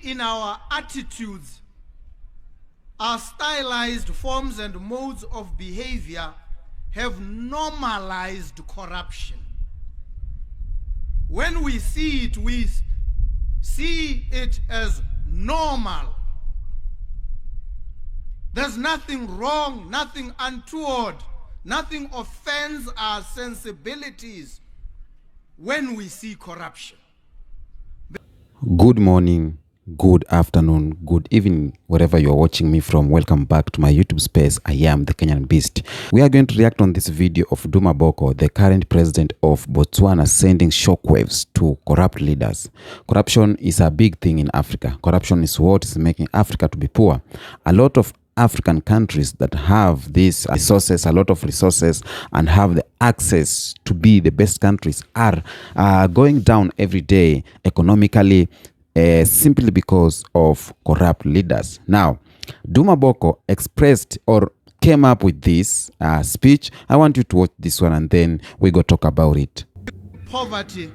in our attitudes, our stylized forms and modes of behavior have normalized corruption. When we see it, we see it as normal. There's nothing wrong, nothing untoward, nothing offends our sensibilities when we see corruption. Good morning, good afternoon, good evening, wherever you're watching me from. Welcome back to my YouTube space. I am the Kenyan Beast. We are going to react on this video of Duma Boko, the current president of Botswana, sending shockwaves to corrupt leaders. Corruption is a big thing in Africa. Corruption is what is making Africa to be poor. A lot of African countries that have these resources, a lot of resources, and have the access to be the best countries are going down every day economically, simply because of corrupt leaders. Now, Duma Boko expressed or came up with this speech. I want you to watch this one and then we go talk about it. Poverty.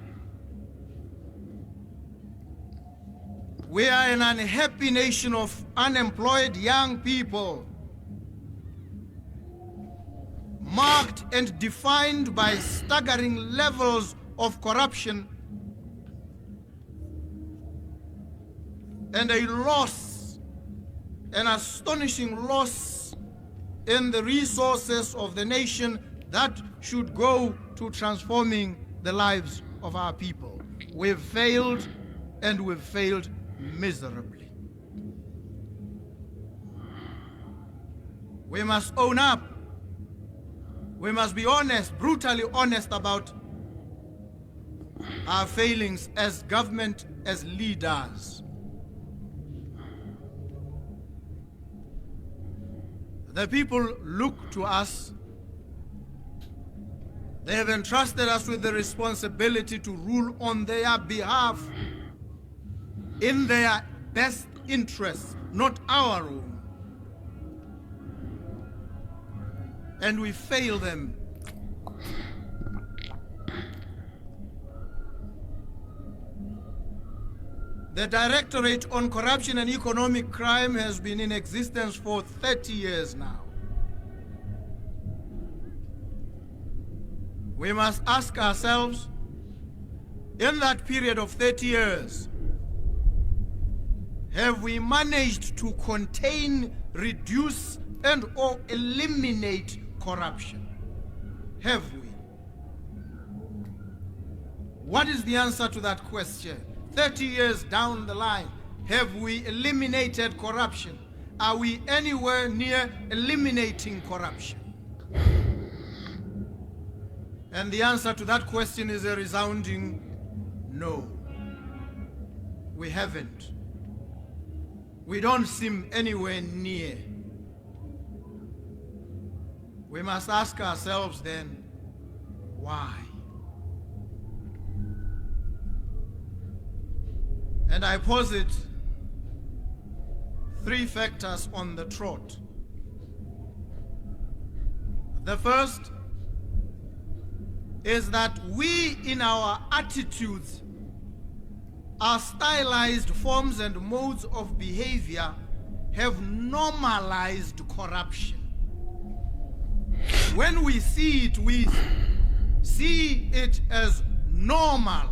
We are an unhappy nation of unemployed young people, marked and defined by staggering levels of corruption and a loss, an astonishing loss in the resources of the nation that should go to transforming the lives of our people. We've failed, and we've failed miserably. We must own up. We must be honest, brutally honest about our failings as government, as leaders. The people look to us. They have entrusted us with the responsibility to rule on their behalf, in their best interests, not our own. And we fail them. The Directorate on Corruption and Economic Crime has been in existence for 30 years now. We must ask ourselves, in that period of 30 years, have we managed to contain, reduce, and or eliminate corruption? Have we? What is the answer to that question? 30 years down the line, have we eliminated corruption? Are we anywhere near eliminating corruption? And the answer to that question is a resounding no. We haven't. We don't seem anywhere near. We must ask ourselves then, why? And I posit three factors on the trot. The first is that we, in our attitudes, our stylized forms and modes of behavior have normalized corruption. When we see it, we see it as normal.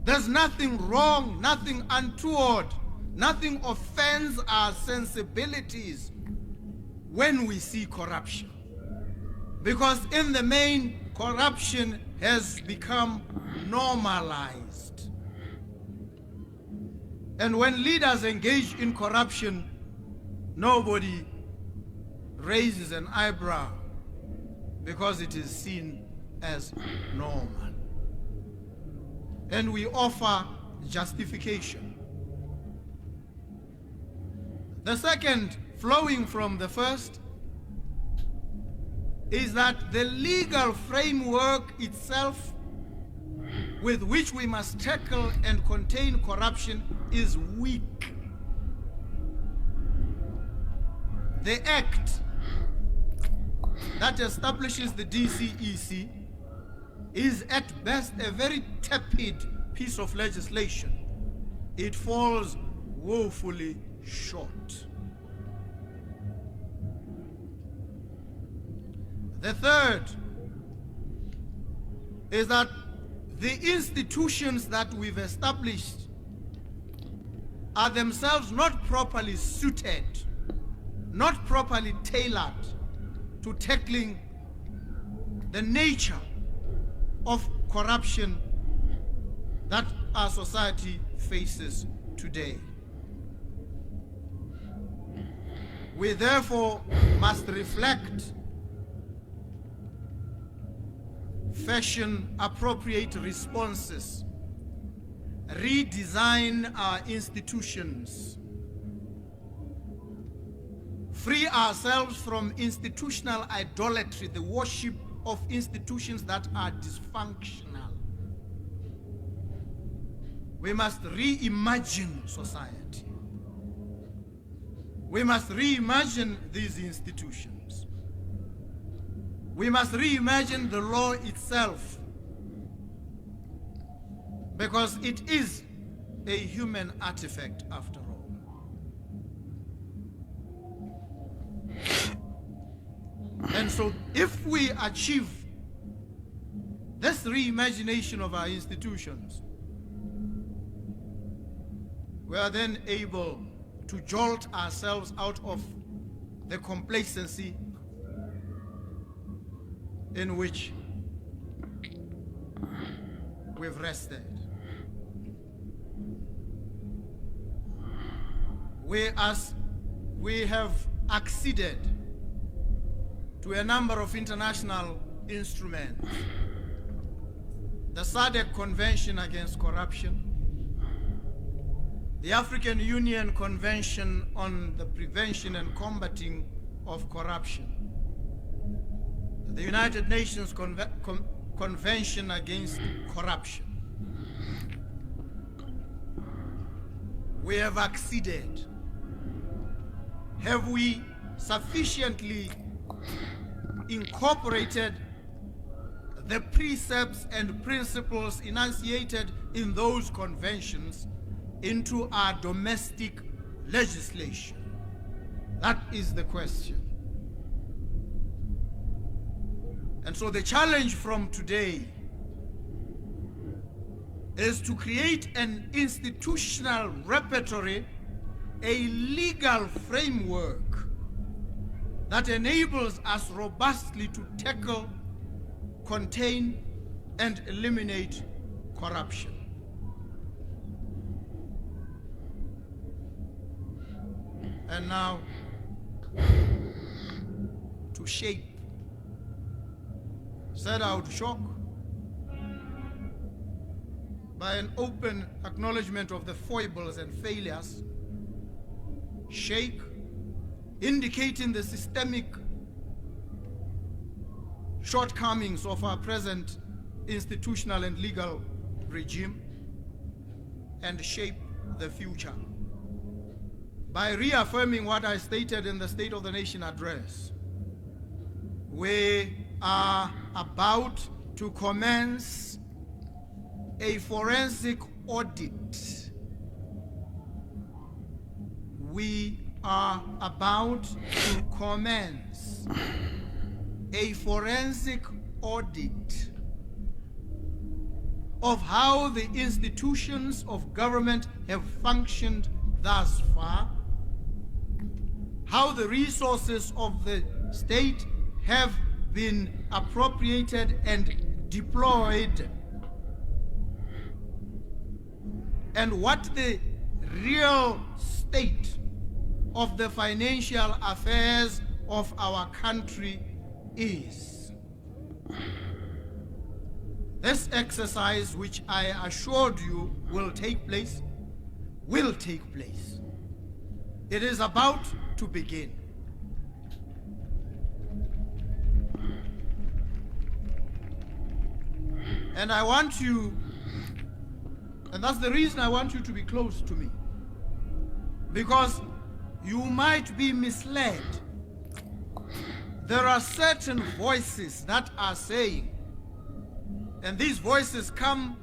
There's nothing wrong, nothing untoward, nothing offends our sensibilities when we see corruption. Because in the main, corruption has become normalized. And when leaders engage in corruption, nobody raises an eyebrow because it is seen as normal. And we offer justification. The second, flowing from the first, is that the legal framework itself with which we must tackle and contain corruption is weak. The act that establishes the DCEC is at best a very tepid piece of legislation. it falls woefully short. The third is that the institutions that we've established are themselves not properly suited, not properly tailored to tackling the nature of corruption that our society faces today. We therefore must reflect, fashion appropriate responses, redesign our institutions, free ourselves from institutional idolatry, the worship of institutions that are dysfunctional. We must reimagine society. We must reimagine these institutions. We must reimagine the law itself, because it is a human artifact after all. And so if we achieve this reimagination of our institutions, we are then able to jolt ourselves out of the complacency in which we've rested. We have acceded to a number of international instruments. The SADC Convention Against Corruption, the African Union Convention on the Prevention and Combating of Corruption, the United Nations Convention Against Corruption. We have acceded. Have we sufficiently incorporated the precepts and principles enunciated in those conventions into our domestic legislation? That is the question. And so the challenge from today is to create an institutional repertory, a legal framework that enables us robustly to tackle, contain, and eliminate corruption. And now, to shape, set out shock by an open acknowledgement of the foibles and failures, shake, indicating the systemic shortcomings of our present institutional and legal regime, and shape the future by reaffirming what I stated in the State of the Nation address. We are about to commence a forensic audit. We are about to commence a forensic audit of how the institutions of government have functioned thus far, how the resources of the state have been appropriated and deployed, and what the real state of the financial affairs of our country is. This exercise, which I assured you will take place. It is about to begin. And I want you, and that's the reason I want you to be close to me, because you might be misled. There are certain voices that are saying, and these voices come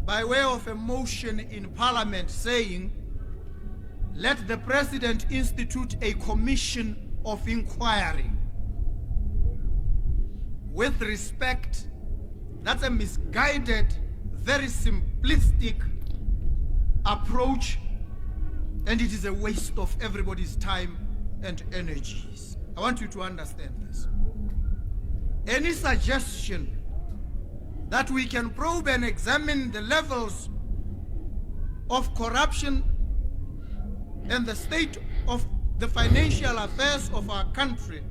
by way of a motion in Parliament saying, let the President institute a commission of inquiry. With respect, that's a misguided, very simplistic approach, and it is a waste of everybody's time and energies. I want you to understand this. Any suggestion that we can probe and examine the levels of corruption and the state of the financial affairs of our country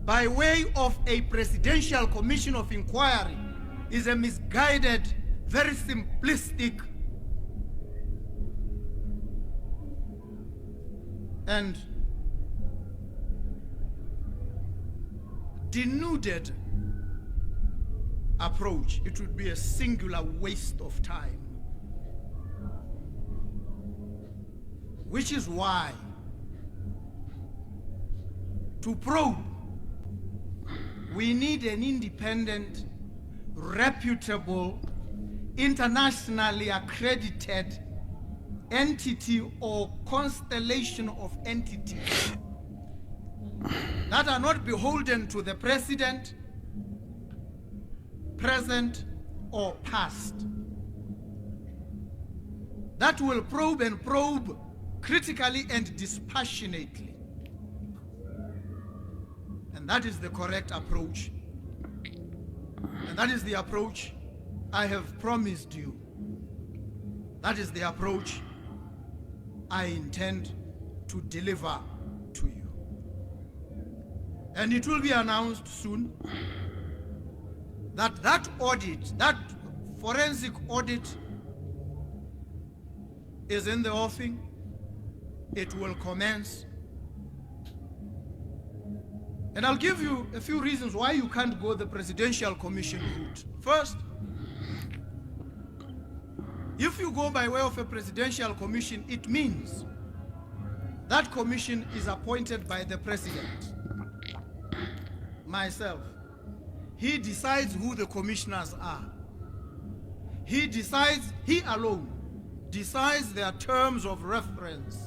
by way of a presidential commission of inquiry is a misguided, very simplistic and denuded approach. It would be a singular waste of time. Which is why, to probe, we need an independent, reputable, internationally accredited entity or constellation of entities that are not beholden to the president, present or past, that will probe and probe critically and dispassionately. And that is the correct approach. And that is the approach I have promised you. That is the approach I intend to deliver to you. And it will be announced soon that that audit, that forensic audit, is in the offing. It will commence. And I'll give you a few reasons why you can't go the presidential commission route. First, if you go by way of a presidential commission, it means that commission is appointed by the president, myself. He decides who the commissioners are. He decides, he alone decides their terms of reference.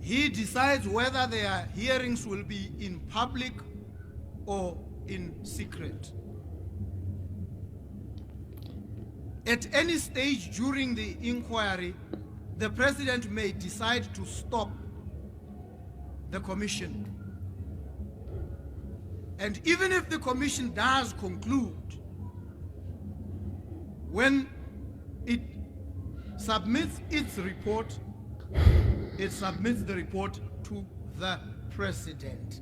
He decides whether their hearings will be in public or in secret. At any stage during the inquiry, the president may decide to stop the commission. And even if the commission does conclude, when it submits its report, it submits the report to the president.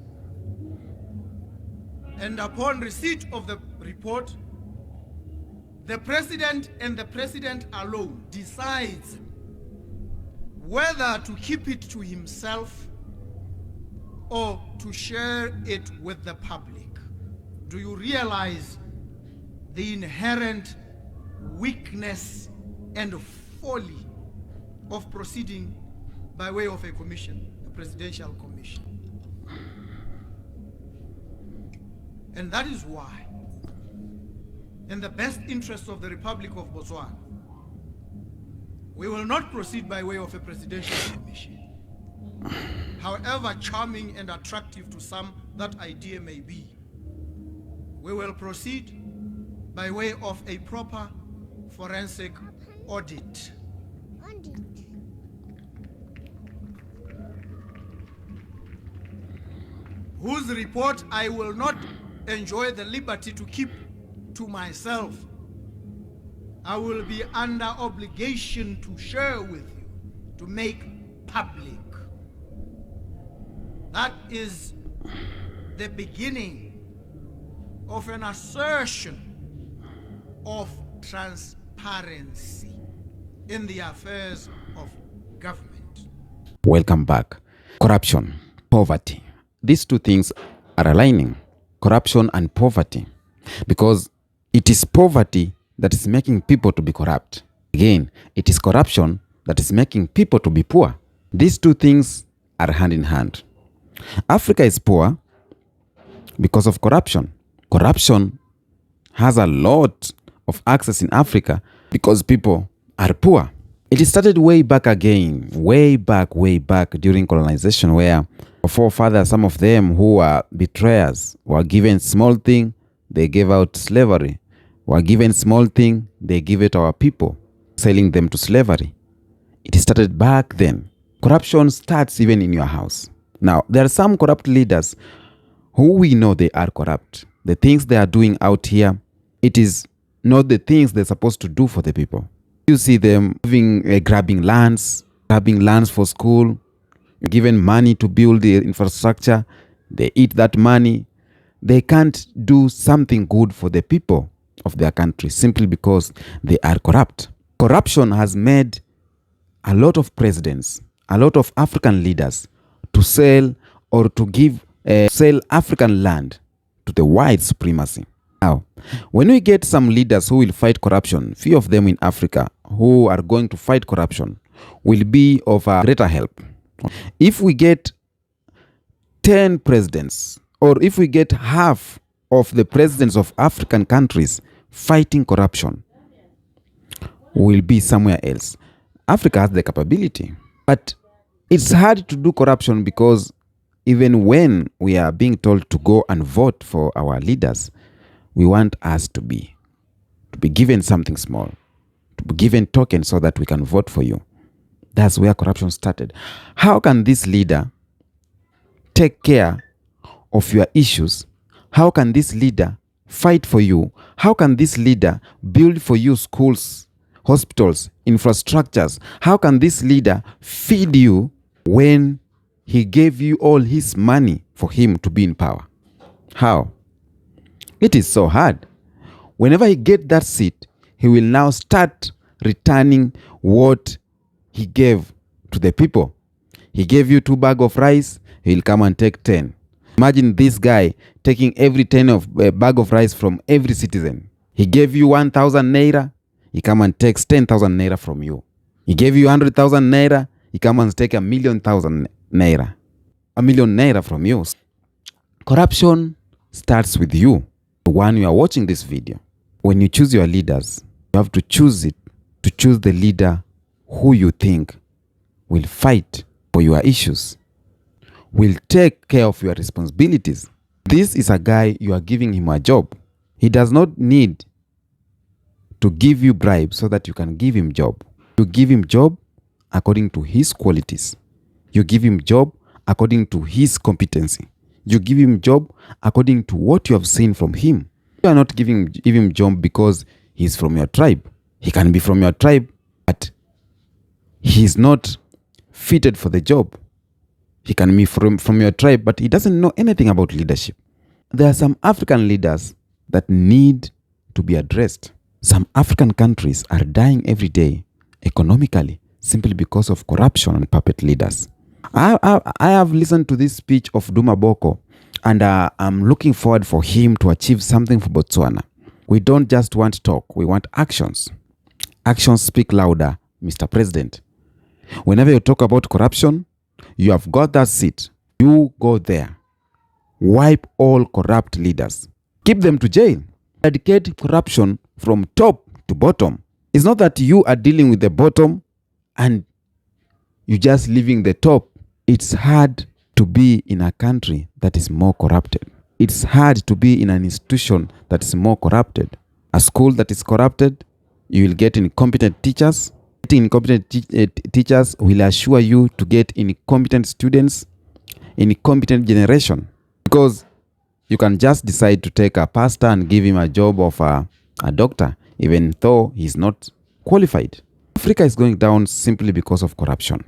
And upon receipt of the report, the president and the president alone decides whether to keep it to himself or to share it with the public. Do you realize the inherent weakness and folly of proceeding by way of a commission, a presidential commission? And that is why, in the best interest of the Republic of Botswana, we will not proceed by way of a presidential commission. However charming and attractive to some that idea may be, we will proceed by way of a proper forensic audit. Whose report I will not enjoy the liberty to keep to myself. I will be under obligation to share with you, to make public. That is the beginning of an assertion of transparency in the affairs of government. Welcome back. Corruption, poverty. These two things are aligning, corruption and poverty, because it is poverty that is making people to be corrupt. Again, it is corruption that is making people to be poor. These two things are hand in hand. Africa is poor because of corruption. Corruption has a lot of access in Africa because people are poor. It started way back again, way back during colonization, where our forefathers, some of them who were betrayers, were given small thing, they gave out slavery. Were given small thing, they give it to our people, selling them to slavery. It started back then. Corruption starts even in your house. Now, there are some corrupt leaders who we know they are corrupt. The things they are doing out here, it is not the things they're supposed to do for the people. You see them grabbing lands for school, given money to build the infrastructure. They eat that money. They can't do something good for the people of their country simply because they are corrupt. Corruption has made a lot of presidents, a lot of African leaders to sell or to give sell African land to the white supremacy. Now, when we get some leaders who will fight corruption, few of them in Africa who are going to fight corruption will be of a greater help. If we get 10 presidents, or if we get half of the presidents of African countries fighting corruption, we'll be somewhere else. Africa has the capability, but it's hard to do corruption because even when we are being told to go and vote for our leaders, we want us to be given something small, to be given tokens so that we can vote for you. That's where corruption started. How can this leader take care of your issues? How can this leader fight for you? How can this leader build for you schools, hospitals, infrastructures? How can this leader feed you when he gave you all his money for him to be in power? How? It is so hard. Whenever he gets that seat, he will now start returning what he gave to the people. He gave you 2 bags of rice, he will come and take 10. Imagine this guy taking every 10 of a bag of rice from every citizen. He gave you 1,000 naira, he come and takes 10,000 naira from you. He gave you 100,000 naira, he come and take 1,000,000 naira. 1,000,000 naira from you. Corruption starts with you. When you are watching this video, when you choose your leaders, you have to choose the leader who you think will fight for your issues, will take care of your responsibilities. This is a guy you are giving him a job. He does not need to give you bribes so that you can give him job. You give him job according to his qualities. You give him job according to his competency. You give him job according to what you have seen from him. You are not giving him job because he's from your tribe. He can be from your tribe, but he's not fitted for the job. He can be from your tribe, but he doesn't know anything about leadership. There are some African leaders that need to be addressed. Some African countries are dying every day economically simply because of corruption and puppet leaders. I have listened to this speech of Duma Boko, and I'm looking forward for him to achieve something for Botswana. We don't just want talk, we want actions. Actions speak louder, Mr. President. Whenever you talk about corruption, you have got that seat. You go there. Wipe all corrupt leaders. Keep them to jail. Eradicate corruption from top to bottom. It's not that you are dealing with the bottom and you're just leaving the top. It's hard to be in a country that is more corrupted. It's hard to be in an institution that is more corrupted. A school that is corrupted, you will get incompetent teachers. Getting incompetent teachers will assure you to get incompetent students, incompetent generation. Because you can just decide to take a pastor and give him a job of a doctor, even though he's not qualified. Africa is going down simply because of corruption.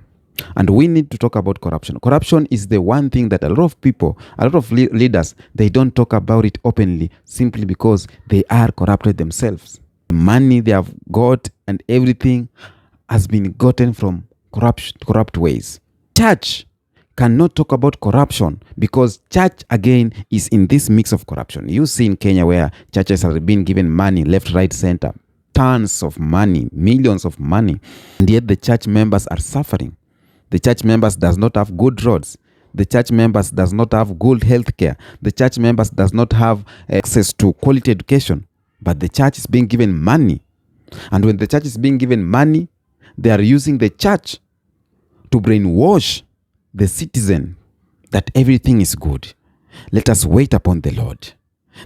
And we need to talk about corruption. Corruption is the one thing that a lot of people, a lot of leaders, they don't talk about it openly simply because they are corrupted themselves. The money they have got and everything has been gotten from corrupt ways. Church cannot talk about corruption because church again is in this mix of corruption. You see in Kenya where churches have been given money left, right, center, tons of money, millions of money, and yet the church members are suffering. The church members does not have good roads. The church members does not have good health care. The church members does not have access to quality education. but the church is being given money. And when the church is being given money, they are using the church to brainwash the citizen that everything is good. Let us wait upon the Lord.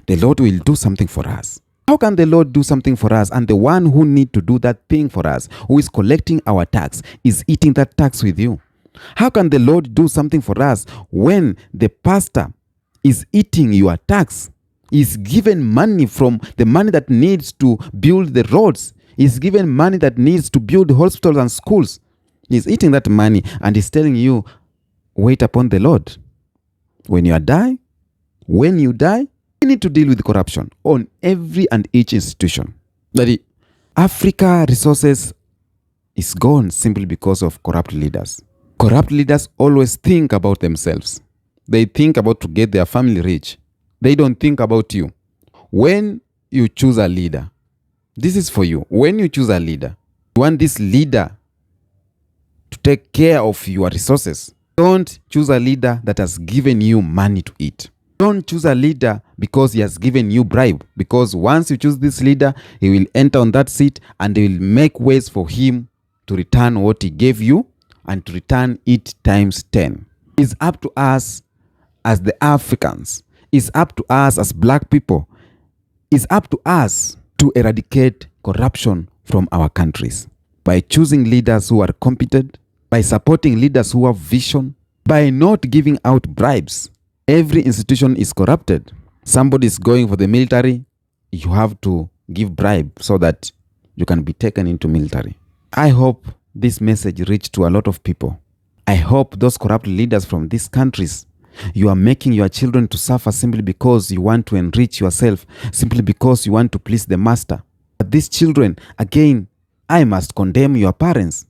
The Lord will do something for us. How can the Lord do something for us and the one who need to do that thing for us, who is collecting our tax, is eating that tax with you? How can the Lord do something for us when the pastor is eating your tax? Is given money from the money that needs to build the roads. Is given money that needs to build hospitals and schools. He's eating that money and he's telling you, wait upon the Lord. When you die, you need to deal with corruption on every and each institution. That Africa resources is gone simply because of corrupt leaders. Corrupt leaders always think about themselves. They think about to get their family rich. They don't think about you. When you choose a leader, this is for you. When you choose a leader, you want this leader to take care of your resources. Don't choose a leader that has given you money to eat. Don't choose a leader because he has given you bribe. Because once you choose this leader, he will enter on that seat and they will make ways for him to return what he gave you and to return it times 10. It's up to us as the Africans. It's up to us as black people. It's up to us to eradicate corruption from our countries by choosing leaders who are competent, by supporting leaders who have vision, by not giving out bribes. Every institution is corrupted. Somebody is going for the military, you have to give bribe so that you can be taken into military. I hope this message reached to a lot of people. I hope those corrupt leaders from these countries, you are making your children to suffer simply because you want to enrich yourself, simply because you want to please the master. But these children, again, I must condemn your parents.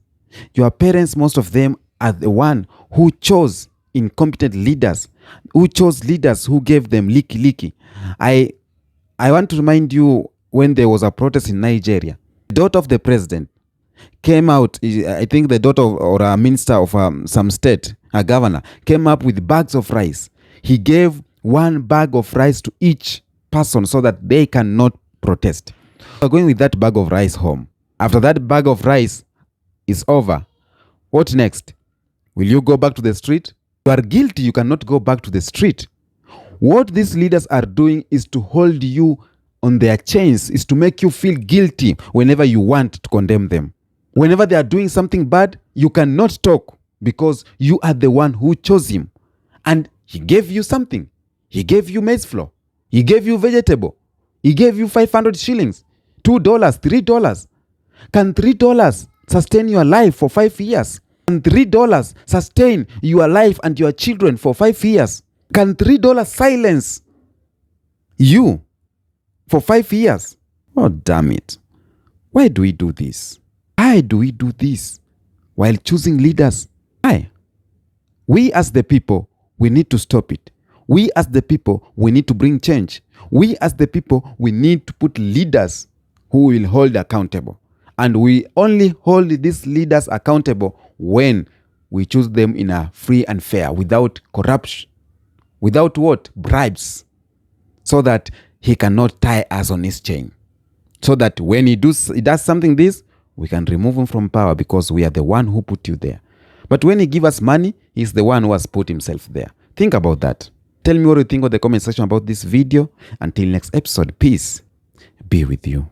Your parents, most of them, are the one who chose incompetent leaders, who chose leaders who gave them leaky. I want to remind you, when there was a protest in Nigeria, the daughter of the president came out, I think the daughter or a minister of some state, a governor, came up with bags of rice. He gave one bag of rice to each person so that they cannot protest. We're going with that bag of rice home. After that bag of rice is over, what next? Will you go back to the street? You are guilty. You cannot go back to the street. What these leaders are doing is to hold you on their chains, is to make you feel guilty whenever you want to condemn them. Whenever they are doing something bad, you cannot talk because you are the one who chose him. And he gave you something. He gave you maize flour. He gave you vegetable. He gave you 500 shillings, $2, $3. Can $3 sustain your life for 5 years? Can $3 sustain your life and your children for 5 years? Can $3 silence you for 5 years? Oh, damn it. Why do we do this? Why do we do this while choosing leaders? Why? We as the people, we need to stop it. We as the people, we need to bring change. We as the people, we need to put leaders who will hold accountable. And we only hold these leaders accountable when we choose them in a free and fair, without corruption, without what? Bribes. So that he cannot tie us on his chain. So that when he does something this, we can remove him from power because we are the one who put you there. But when he gives us money, he's the one who has put himself there. Think about that. Tell me what you think in the comment section about this video. Until next episode, peace be with you.